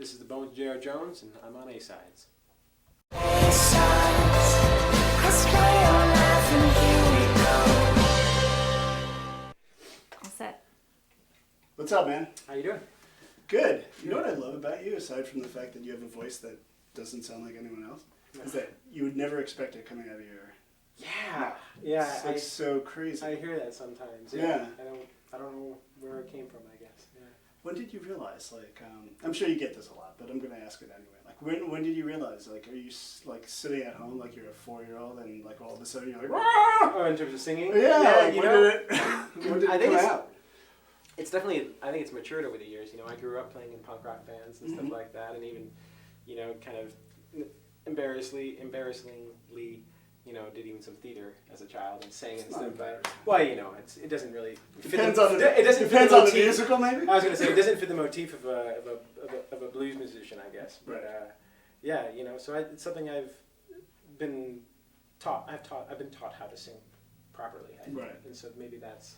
This is The Bones of J.R. Jones, and I'm on A-Sides. All set. What's up, man? How you doing? Good. You know what I love about you, aside from the fact that you have a voice that doesn't sound like anyone else, is that you would never expect it coming out of your... Yeah. It's like so crazy. I hear that sometimes. Yeah. I don't know where it came from, I guess. Yeah. When did you realize, like, I'm sure you get this a lot, but I'm going to ask it anyway. Like, when did you realize, like, are you, like, sitting at home like you're a 4-year-old and, like, all of a sudden you're like, Wah! Oh, in terms of singing? Yeah, like, you when know, did it come out? It's definitely, I think it's matured over the years. You know, I grew up playing in punk rock bands and stuff like that, and even, you know, kind of embarrassingly, you know, did even some theater as a child and sang and stuff. But well, you know, it doesn't really depends on the musical, maybe. I was going to say it doesn't fit the motif of a blues musician, I guess. But yeah, you know, so it's something I've been taught. I've been taught how to sing properly. I think. Right. And so maybe that's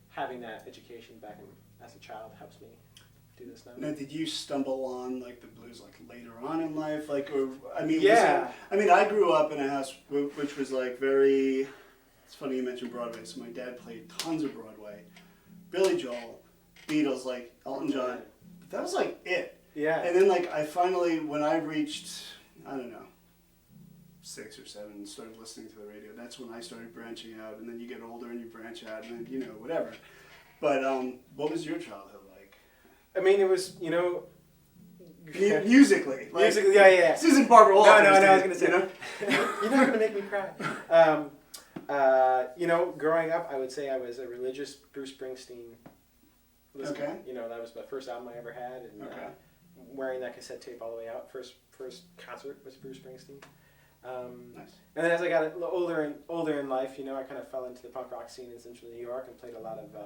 having that education back as a child helps me do this now. Now, did you stumble on, like, the blues, like, later on in life? Like, or, I mean, yeah. I grew up in a house which was, like, very... It's funny you mentioned Broadway. So my dad played tons of Broadway. Billy Joel, Beatles, like, Elton John. But that was, like, it. Yeah. And then, like, I finally, when I reached, I don't know, 6 or 7 and started listening to the radio, that's when I started branching out. And then you get older and you branch out and then, you know, whatever. But what was your childhood like? I mean, it was, you know... Musically. Like, musically, yeah. This isn't Barbara Walters. No, I was going to say, you know? You're not going to make me cry. You know, growing up, I would say I was a religious Bruce Springsteen listener. Okay. You know, that was the first album I ever had, and wearing that cassette tape all the way out. First concert was Bruce Springsteen. Nice. And then as I got a little older in life, you know, I kind of fell into the punk rock scene in Central New York and played a lot of...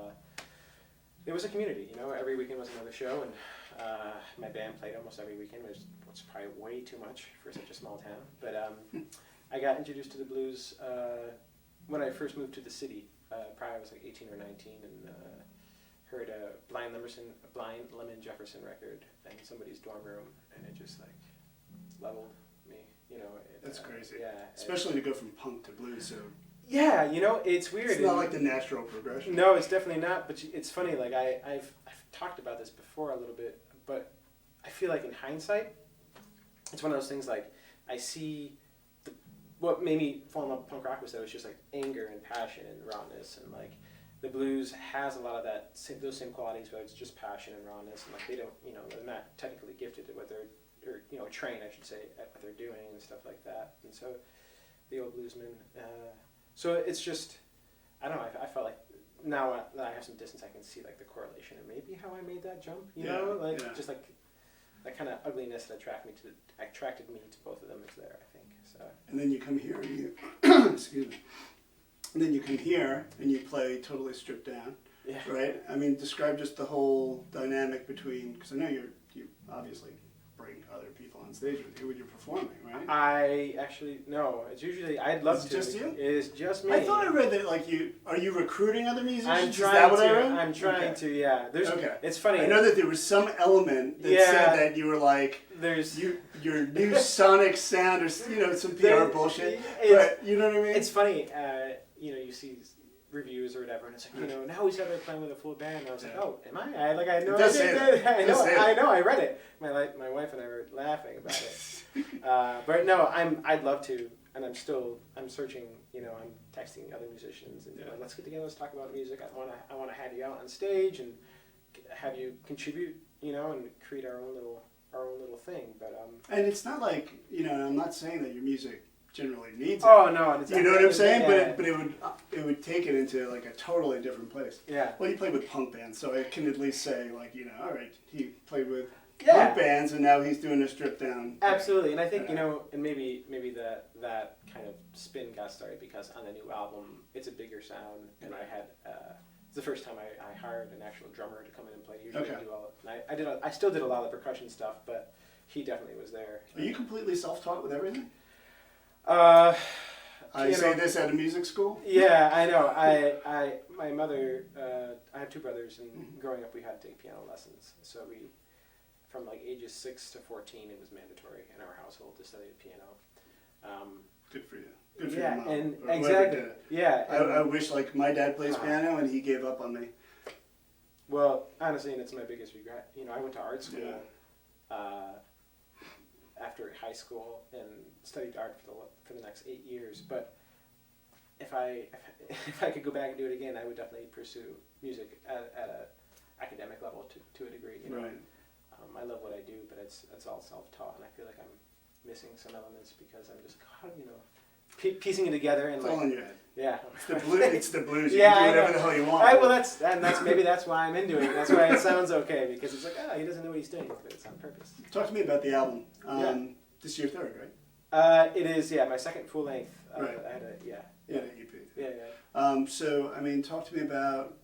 it was a community, you know. Every weekend was another show, and my band played almost every weekend, which was probably way too much for such a small town. But I got introduced to the blues when I first moved to the city. Probably I was like 18 or 19, and heard a Blind Lemon Jefferson record in somebody's dorm room, and it just like leveled me, you know. That's crazy. Yeah. Especially to go from punk to blues, so... Yeah, you know, it's weird. It's not like the natural progression. No, it's definitely not, but it's funny, like, I've talked about this before a little bit, but I feel like in hindsight, it's one of those things, like, I see what made me fall in love with punk rock was that it was just, like, anger and passion and rawness, and, like, the blues has a lot of those same qualities, but it's just passion and rawness, and, like, they don't, you know, they're not technically gifted at what they're, or, you know, trained, I should say, at what they're doing and stuff like that, and so the old bluesmen, so it's just, I don't know, I felt like now that I have some distance, I can see like the correlation and maybe how I made that jump, you know, like just like that kind of ugliness that attracted me to both of them is there, I think. So. And then you come here and you, excuse me, and then you come here and you play totally stripped down, right? I mean, describe just the whole dynamic between, because I know you obviously bring other people on stage with you when you're performing, right? I actually, no, it's usually, I'd love to. Is it just you? It is just me. I thought I read that, like, are you recruiting other musicians? I'm trying to, yeah. It's funny. I know that there was some element that said that you were like, your new sonic sound, or, you know, some PR bullshit, but you know what I mean? It's funny, you know, you see reviews or whatever, and it's like, you know, now he's ever playing with a full band. And I was like, oh, am I? I know I know, I read it. My wife and I were laughing about it. But no, I'd love to, and I'm searching, you know, I'm texting other musicians and like, let's get together, let's talk about music. I want to have you out on stage and have you contribute, you know, and create our own little thing. But and it's not like, you know, I'm not saying that your music generally needs it. Oh no, exactly. You know what I'm saying? But it would take it into like a totally different place. Yeah. Well, he played with punk bands, so I can at least say, like, you know, all right, he played with punk bands, and now he's doing a stripped down. Absolutely, and I think, you know, and maybe that kind of spin got started because on the new album, it's a bigger sound, and I had it's the first time I hired an actual drummer to come in and play. Usually I do all of, I still did a lot of the percussion stuff, but he definitely was there. Are you completely self-taught with everything? I say this at a music school? Yeah, I know. My mother, I have 2 brothers, and growing up we had to take piano lessons. So from like ages 6 to 14, it was mandatory in our household to study the piano. Good for you. Good for Yeah, your mom. and or whoever exactly. did it. Yeah, I wish, like, my dad plays Uh-huh. piano and he gave up on me. well, honestly, and it's my biggest regret. You know, I went to art school after high school and studied art for the next 8 years. But if I could go back and do it again, I would definitely pursue music at a academic level to a degree. You know? Right. I love what I do, but it's all self-taught, and I feel like I'm missing some elements because I'm just piecing it together and It's like all in your head. yeah. It's the blues. You Yeah, can do I whatever know. the hell you want. Well, that's maybe that's why I'm into it. That's why it sounds okay because it's like he doesn't know what he's doing, but it's on purpose. Talk to me about the album. Yeah. This is your third, right? It is my second full length. Right. I had Yeah, the EP. yeah. So, I mean, talk to me about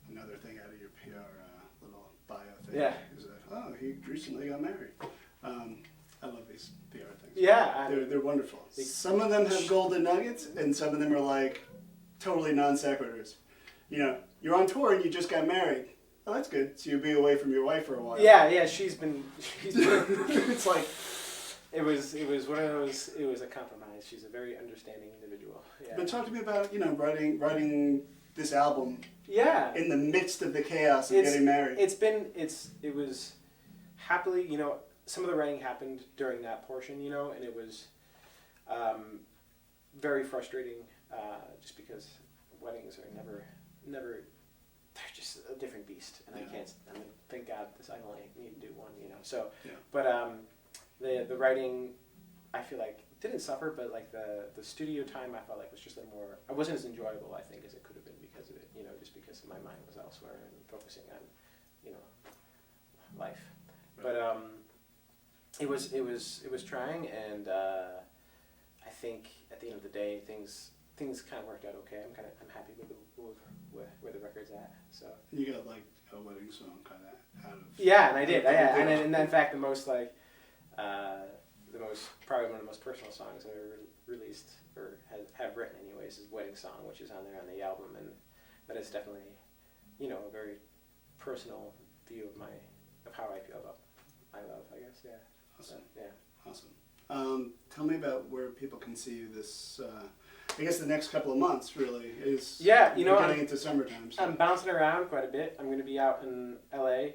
another thing out of your PR little bio thing. Yeah. Is that, he recently got married. I love these PR things. Yeah, They're wonderful. Some of them have golden nuggets, and some of them are like totally non sequiturs. You know, you're on tour and you just got married. Oh, that's good. So you'll be away from your wife for a while. yeah. She's been. It's like it was one of those. It was a compromise. She's a very understanding individual. Yeah. But talk to me about writing this album. Yeah. In the midst of the chaos of getting married. It was happily, some of the writing happened during that portion, and it was very frustrating just because weddings are never, they're just a different beast. And thank God I only need to do one, So, yeah. But the writing, I feel like, didn't suffer, but like the studio time I felt like was just a little more, it wasn't as enjoyable, I think, as it could have been because of it, just because my mind was elsewhere and focusing on, life. Right. But it was trying, and I think at the end of the day, things kind of worked out okay. I'm happy with where the record's at. So You got like a wedding song kind of out of. yeah, and I did. And in fact, the most probably one of the most personal songs I've ever released or have written anyways is "Wedding Song," which is on there on the album, and that is definitely a very personal view of how I feel about my love, I guess. Yeah. Awesome. Yeah. Awesome. Tell me about where people can see you this. I guess the next couple of months really is. Yeah, we're getting into summertime. So. I'm bouncing around quite a bit. I'm going to be out in LA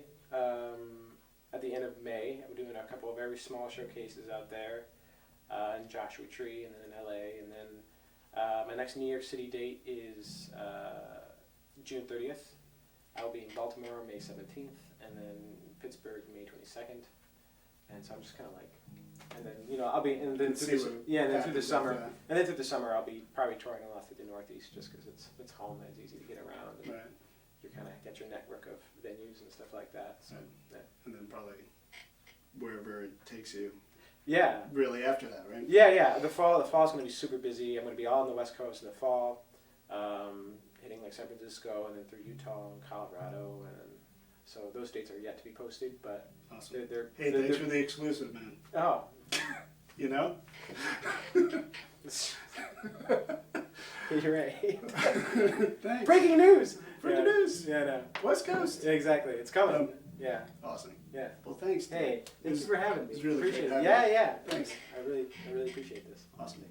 at the end of May. I'm doing a couple of very small showcases out there in Joshua Tree and then in LA. And then my next New York City date is June 30th. I'll be in Baltimore May 17th and then Pittsburgh May 22nd. And so I'm just kind of like, and then I'll be, and then through the summer, I'll be probably touring a lot through the Northeast just because it's home and it's easy to get around. And right. You kind of get your network of venues and stuff like that. So, right. Yeah. And then probably wherever it takes you. Yeah. Really after that, right? Yeah. The fall's going to be super busy. I'm going to be all on the West Coast in the fall, hitting like San Francisco and then through Utah and Colorado, and so those dates are yet to be posted, but awesome. Hey, thanks for the exclusive, man. Oh. You know? You're right. Thanks. Breaking news! Breaking news! Yeah, no. West Coast! Exactly. It's coming. Yeah. Awesome. Yeah. Well, thanks. Hey, thank you for having me. It's really appreciate great it. having Yeah. Thanks. I really appreciate this. Awesome.